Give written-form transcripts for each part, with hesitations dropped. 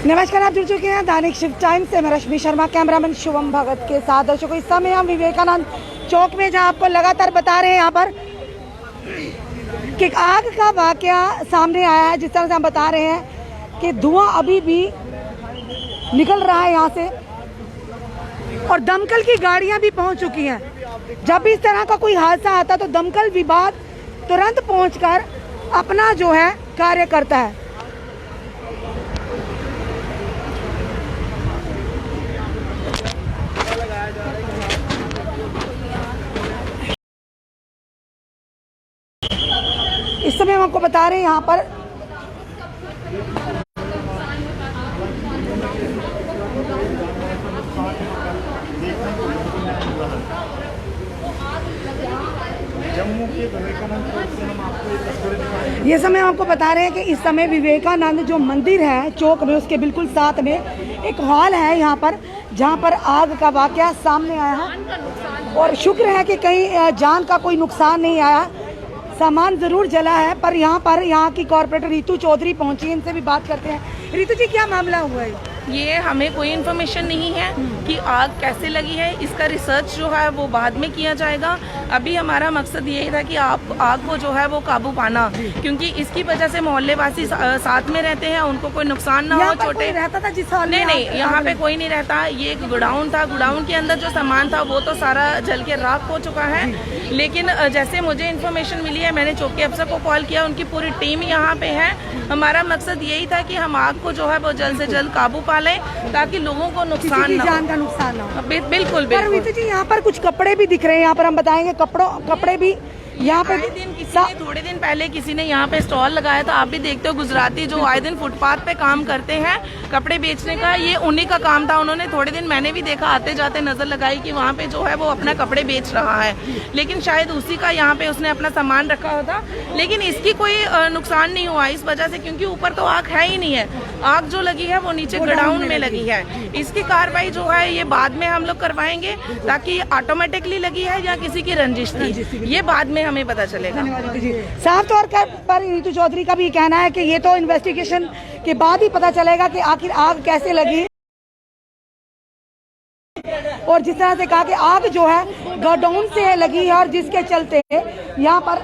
नमस्कार, आप जुड़ चुके हैं दैनिक शिफ्ट टाइम से। मैं रश्मि शर्मा, कैमरामैन शुभम भगत के साथ। दर्शकों, इस समय हम विवेकानंद चौक में, जहां आपको लगातार बता रहे हैं यहाँ पर कि आग का वाकया सामने आया है। जिस तरह से हम बता रहे हैं कि धुआं अभी भी निकल रहा है यहाँ से और दमकल की गाड़ियां भी पहुंच चुकी हैं। जब भी इस तरह का कोई हादसा आता है तो दमकल विभाग तुरंत पहुंचकर अपना जो है कार्य करता है। इस समय हम आपको बता रहे हैं यहाँ पर ये समय हम आपको बता रहे हैं कि इस समय विवेकानंद जो मंदिर है चौक में, उसके बिल्कुल साथ में एक हॉल है यहाँ पर, जहाँ पर आग का वाकया सामने आया है। और शुक्र है कि कहीं जान का कोई नुकसान नहीं आया, सामान जरूर जला है। पर यहाँ की कॉर्पोरेटर रितु चौधरी पहुंची, इनसे भी बात करते हैं। रितु जी, क्या मामला हुआ है? ये हमें कोई इन्फॉर्मेशन नहीं है कि आग कैसे लगी है। इसका रिसर्च जो है वो बाद में किया जाएगा। अभी हमारा मकसद यही था कि आग को जो है वो काबू पाना, क्योंकि इसकी वजह से मोहल्ले वासी साथ में रहते हैं, उनको कोई नुकसान ना हो। छोटे रहता था जिस हॉल में? नहीं, यहाँ पे कोई नहीं रहता। ये एक गोडाउन था, गोडाउन के अंदर जो सामान था वो तो सारा जल के राख हो चुका है। लेकिन जैसे मुझे इन्फॉर्मेशन मिली है, मैंने चौकी अफसर को कॉल किया, उनकी पूरी टीम यहाँ पे है। हमारा मकसद यही था कि हम आग को जो है वो जल्द से जल्द काबू पा लें, ताकि लोगों को नुकसान ना हो, जान का नुकसान ना हो। बिल्कुल। पर रितु जी, यहाँ पर कुछ कपड़े भी दिख रहे हैं। यहाँ पर हम बताएंगे कपड़े भी यहाँ पे थोड़े दिन पहले किसी ने यहाँ पे स्टॉल लगाया था। आप भी देखते हो, गुजराती जो आए दिन फुटपाथ पे काम करते हैं कपड़े बेचने का, ये उन्हीं का काम था। उन्होंने थोड़े दिन, मैंने भी देखा आते जाते नजर लगाई कि वहाँ पे जो है वो अपना कपड़े बेच रहा है, लेकिन शायद उसी का यहाँ पे उसने अपना सामान रखा होता। लेकिन इसकी कोई नुकसान नहीं हुआ इस वजह से, क्योंकि ऊपर तो आग है ही नहीं है। आग जो लगी है वो नीचे गोडाउन में लगी है। इसकी कार्रवाई जो है ये बाद में हम लोग करवाएंगे, ताकि ऑटोमेटिकली लगी है या किसी की रंजिश थी, ये बाद में हमें पता चलेगा। साफ तौर पर रितु चौधरी का भी कहना है कि ये तो इन्वेस्टिगेशन के बाद ही पता चलेगा कि आखिर आग कैसे लगी। और जिस तरह से कहा कि आग जो है गोडाउन से लगी है और जिसके चलते यहाँ पर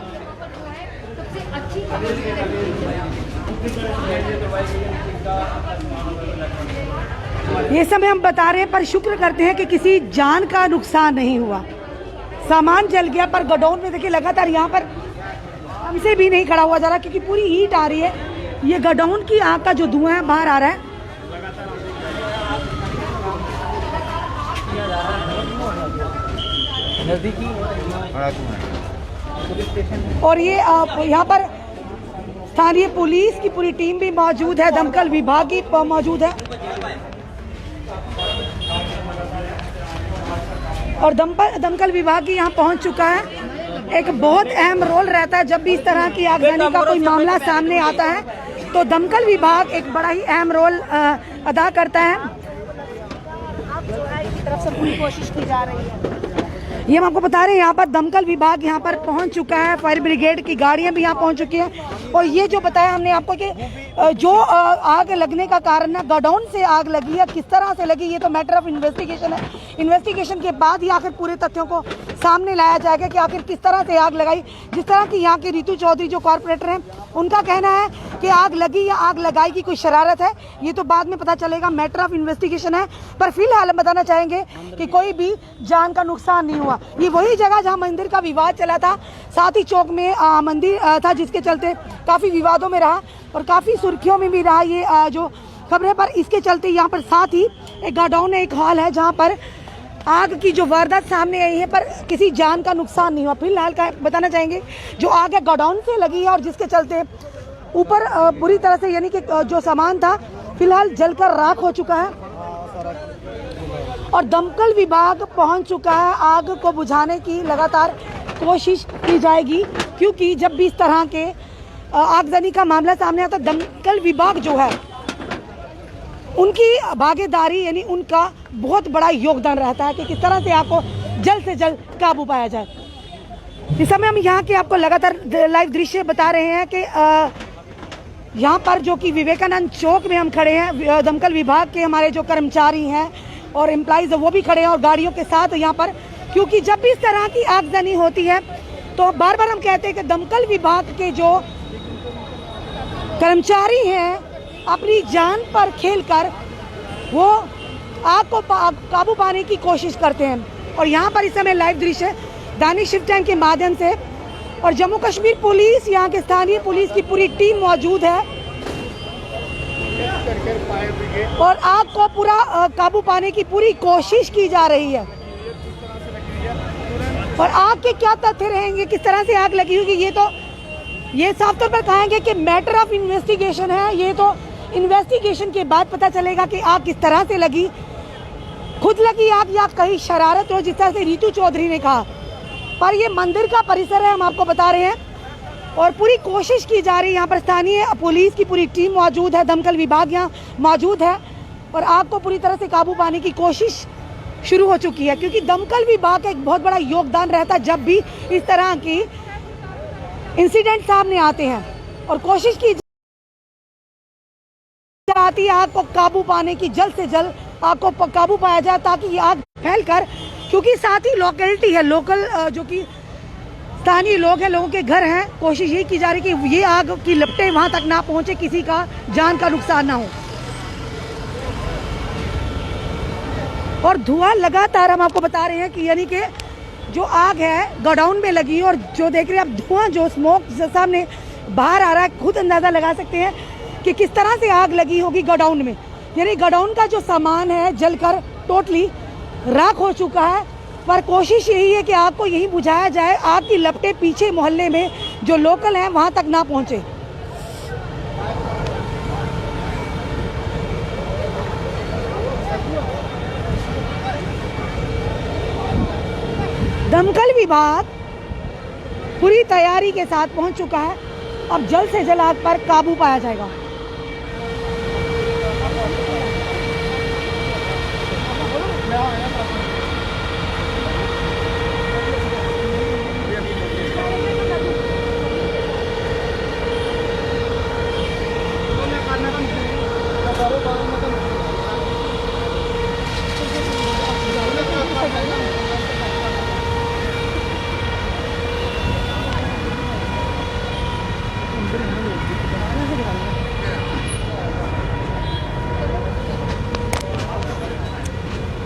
ये समय हम बता रहे हैं। पर शुक्र करते हैं कि किसी जान का नुकसान नहीं हुआ। सामान जल गया, पर गोडाउन में देखिए लगातार यहाँ पर हमसे भी नहीं खड़ा हुआ जा रहा, क्योंकि पूरी हीट आ रही है। ये गोडाउन की आग का जो धुआं है बाहर आ रहा है। और ये यहाँ पर स्थानीय पुलिस की पूरी टीम भी मौजूद है, दमकल विभाग की मौजूद है और दमकल विभाग यहाँ पहुंच चुका है। एक बहुत अहम रोल रहता है जब भी इस तरह की आगजनी का कोई मामला सामने आता है, तो दमकल विभाग एक बड़ा ही अहम रोल अदा करता है। की तरफ से पूरी कोशिश की जा रही है। ये हम आपको बता रहे हैं, यहाँ पर दमकल विभाग यहाँ पर पहुंच चुका है, फायर ब्रिगेड की गाड़ियां भी यहाँ पहुंच चुकी हैं। और ये जो बताया हमने आपको कि जो आग लगने का कारण है, गोडाउन से आग लगी है, किस तरह से लगी, ये तो मैटर ऑफ इन्वेस्टिगेशन है। इन्वेस्टिगेशन के बाद ही आखिर पूरे तथ्यों को सामने लाया जाएगा कि आखिर किस तरह से आग लगाई। जिस तरह की यहाँ की रितु चौधरी जो कॉर्पोरेटर हैं, उनका कहना है कि आग लगी या आग लगाई की कोई शरारत है, ये तो बाद में पता चलेगा, मैटर ऑफ इन्वेस्टिगेशन है। पर फिलहाल हम बताना चाहेंगे कि कोई भी जान का नुकसान नहीं हुआ। ये वही जगह जहाँ मंदिर का विवाद चला था, साथ ही चौक में मंदिर था, जिसके चलते काफ़ी विवादों में रहा और काफ़ी सुर्खियों में भी रहा ये जो खबरें। पर इसके चलते यहाँ पर साथ ही एक गोडाउन है, एक हॉल है, जहाँ पर आग की जो वारदात सामने आई है, पर किसी जान का नुकसान नहीं हुआ। फिलहाल का बताना चाहेंगे, जो आग है गोडाउन से लगी है और जिसके चलते ऊपर बुरी तरह से, यानी कि जो सामान था फिलहाल जलकर राख हो चुका है और दमकल विभाग पहुंच चुका है। आग को बुझाने की लगातार कोशिश की जाएगी, क्योंकि जब भी इस तरह के आगजनी का मामला सामने आता, दमकल विभाग जो है उनकी भागीदारी, यानी उनका बहुत बड़ा योगदान रहता है कि किस तरह से आपको जल्द से जल्द काबू पाया जाए। इस समय हम यहाँ के आपको लगातार लाइव दृश्य बता रहे हैं कि यहाँ पर जो कि विवेकानंद चौक में हम खड़े हैं, दमकल विभाग के हमारे जो कर्मचारी हैं और एम्प्लॉइज वो भी खड़े हैं और गाड़ियों के साथ यहाँ पर, क्योंकि जब भी इस तरह की आगजनी होती है तो बार बार हम कहते हैं कि दमकल विभाग के जो कर्मचारी हैं अपनी जान पर खेलकर वो आग को काबू पाने की कोशिश करते हैं। और यहाँ पर इस समय लाइव दृश्य दानिश शिफ्ट टाइम के माध्यम से और जम्मू कश्मीर पुलिस, यहाँ के स्थानीय पुलिस की पूरी टीम मौजूद है और आग को पूरा काबू पाने की पूरी कोशिश की जा रही है। और आग के क्या तथ्य रहेंगे, किस तरह से आग लगी होगी, ये साफ तौर पर कहेंगे कि मैटर ऑफ इन्वेस्टिगेशन है। ये तो इन्वेस्टिगेशन के बाद पता चलेगा कि आग किस तरह से लगी, खुद लगी आग या कहीं शरारत हो, जिस तरह से रितु चौधरी ने कहा। पर ये मंदिर का परिसर है, हम आपको बता रहे हैं, और पूरी कोशिश की जा रही है। यहाँ पर स्थानीय पुलिस की पूरी टीम मौजूद है, दमकल विभाग यहाँ मौजूद है और आग को पूरी तरह से काबू पाने की कोशिश शुरू हो चुकी है। क्योंकि दमकल विभाग का एक बहुत बड़ा योगदान रहता है जब भी इस तरह की इंसिडेंट सामने आते हैं और कोशिश की जाती है आग को काबू पाने की, जल्द से जल्द आग को काबू पाया जाए ताकि ये आग फैलकर, क्योंकि साथ ही लोकेलिटी है, लोकल जो कि स्थानीय लोग हैं, लोगों के घर हैं, कोशिश ये की जा रही कि ये आग की लपटें वहां तक ना पहुंचे, किसी का जान का नुकसान ना हो। और धुआं लगातार हम आपको बता रहे हैं कि यानी कि जो आग है गोडाउन में लगी और जो देख रहे हैं आप धुआं, जो स्मोक सामने बाहर आ रहा है, खुद अंदाजा लगा सकते हैं कि किस तरह से आग लगी होगी गोडाउन में। यानी गोडाउन का जो सामान है जलकर टोटली राख हो चुका है। पर कोशिश यही है कि आग को यहीं बुझाया जाए, आग की लपटें पीछे मोहल्ले में जो लोकल हैं वहां तक ना पहुंचे। दमकल विभाग पूरी तैयारी के साथ पहुंच चुका है, अब जल्द से जल्द आग पर काबू पाया जाएगा।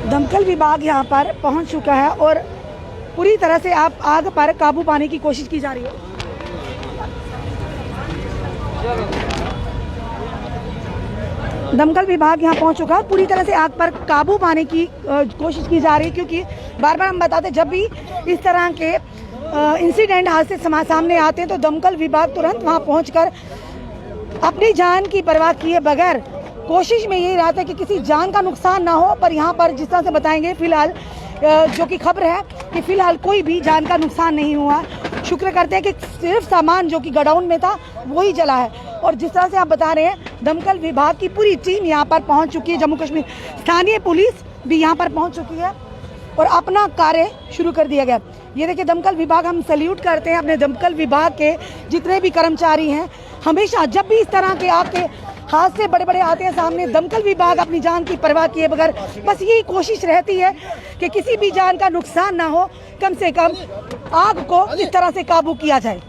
दमकल विभाग यहाँ पर पहुँच चुका है और पूरी तरह से आग पर काबू पाने की कोशिश की जा रही है। दमकल विभाग यहाँ पहुँच चुका है, पूरी तरह से आग पर काबू पाने की कोशिश की जा रही है। क्योंकि बार बार हम बताते जब भी इस तरह के इंसिडेंट हादसे सामने आते हैं तो दमकल विभाग तुरंत वहाँ पहुँचकर अपनी जान की परवाह किए बगैर कोशिश में यही रहता है कि किसी जान का नुकसान ना हो। पर यहाँ पर जिस तरह से बताएंगे फिलहाल जो कि खबर है कि फिलहाल कोई भी जान का नुकसान नहीं हुआ। शुक्र करते हैं कि सिर्फ सामान जो कि गोडाउन में था वही जला है। और जिस तरह से आप बता रहे हैं दमकल विभाग की पूरी टीम यहाँ पर पहुँच चुकी है, जम्मू कश्मीर स्थानीय पुलिस भी यहाँ पर पहुँच चुकी है और अपना कार्य शुरू कर दिया गया। ये देखिए दमकल विभाग, हम सैल्यूट करते हैं अपने दमकल विभाग के जितने भी कर्मचारी हैं। हमेशा जब भी इस तरह के आपके हादसे बड़े बड़े आते हैं सामने, दमकल विभाग अपनी जान की परवाह किए बगैर बस यही कोशिश रहती है कि किसी भी जान का नुकसान ना हो, कम से कम आग को इस तरह से काबू किया जाए।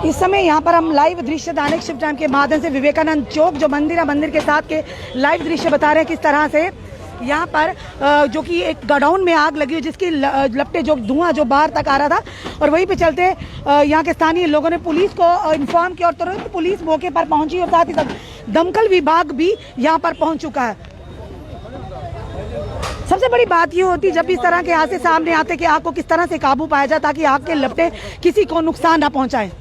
इस समय यहाँ पर हम लाइव दृश्य दानिश शिफ्ट टाइम के माध्यम से विवेकानंद चौक जो मंदिर है, मंदिर के साथ के लाइव दृश्य बता रहे हैं किस तरह से यहाँ पर जो कि एक गोडाउन में आग लगी हुई, जिसकी लपटे जो धुआं जो बाहर तक आ रहा था। और वहीं पे चलते यहाँ के स्थानीय लोगों ने पुलिस को इन्फॉर्म किया और तुरंत पुलिस मौके पर पहुंची और साथ ही दमकल विभाग भी यहाँ पर पहुंच चुका है। सबसे बड़ी बात ये होती जब इस तरह के हादसे सामने आते कि आग को किस तरह से काबू पाया जाए ताकि आग के लपटे किसी को नुकसान ना पहुंचाए।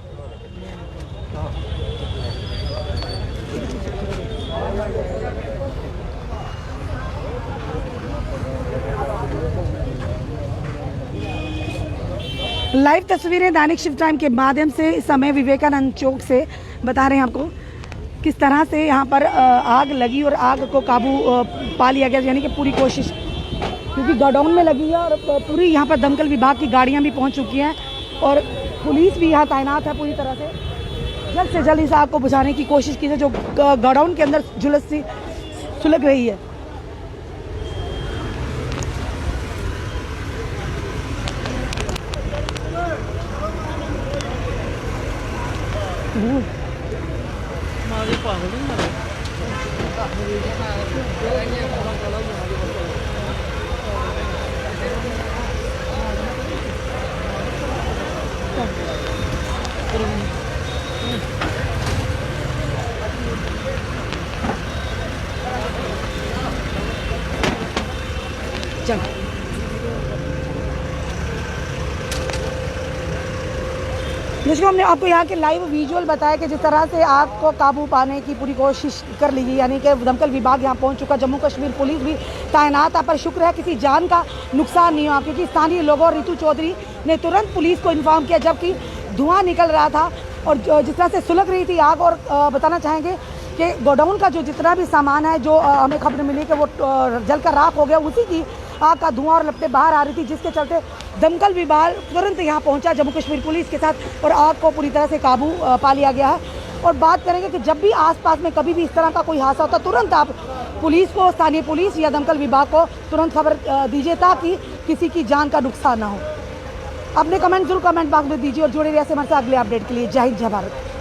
लाइव तस्वीरें दानिश शिफ्ट टाइम के माध्यम से इस समय विवेकानंद चौक से बता रहे हैं आपको किस तरह से यहाँ पर आग लगी और आग को काबू पा लिया गया, यानी कि पूरी कोशिश क्योंकि गोडाउन में लगी है और पूरी यहाँ पर दमकल विभाग की गाड़ियाँ भी पहुँच चुकी हैं और पुलिस भी यहाँ तैनात है पूरी तरह से जल्द इस आग को बुझाने की कोशिश की जाए जो गोडाउन के अंदर जुलस सी सुलग रही है। चल जिसको हमने आपको यहाँ के लाइव विजुअल बताया कि जिस तरह से आग को काबू पाने की पूरी कोशिश कर ली गई, यानी कि दमकल विभाग यहाँ पहुँच चुका, जम्मू कश्मीर पुलिस भी तैनात है, पर शुक्र है किसी जान का नुकसान नहीं हुआ क्योंकि स्थानीय लोगों और रितु चौधरी ने तुरंत पुलिस को इन्फॉर्म किया जबकि धुआं निकल रहा था और जिस तरह से सुलग रही थी आग। और बताना चाहेंगे कि गोडाउन का जो जितना भी सामान है जो हमें खबर मिली कि वो जलकर राख हो गया, उसी की आग का धुआं और लपटें बाहर आ रही थी, जिसके चलते दमकल विभाग तुरंत यहाँ पहुँचा जम्मू कश्मीर पुलिस के साथ और आग को पूरी तरह से काबू पा लिया गया है। और बात करेंगे कि जब भी आसपास में कभी भी इस तरह का कोई हादसा होता तुरंत आप पुलिस को, स्थानीय पुलिस या दमकल विभाग को तुरंत खबर दीजिए ताकि किसी की जान का नुकसान ना हो। अपने कमेंट जरूर कमेंट बॉक्स में दीजिए और जुड़े रहिए हमारे साथ अगले अपडेट के लिए। जय हिंद, जय भारत।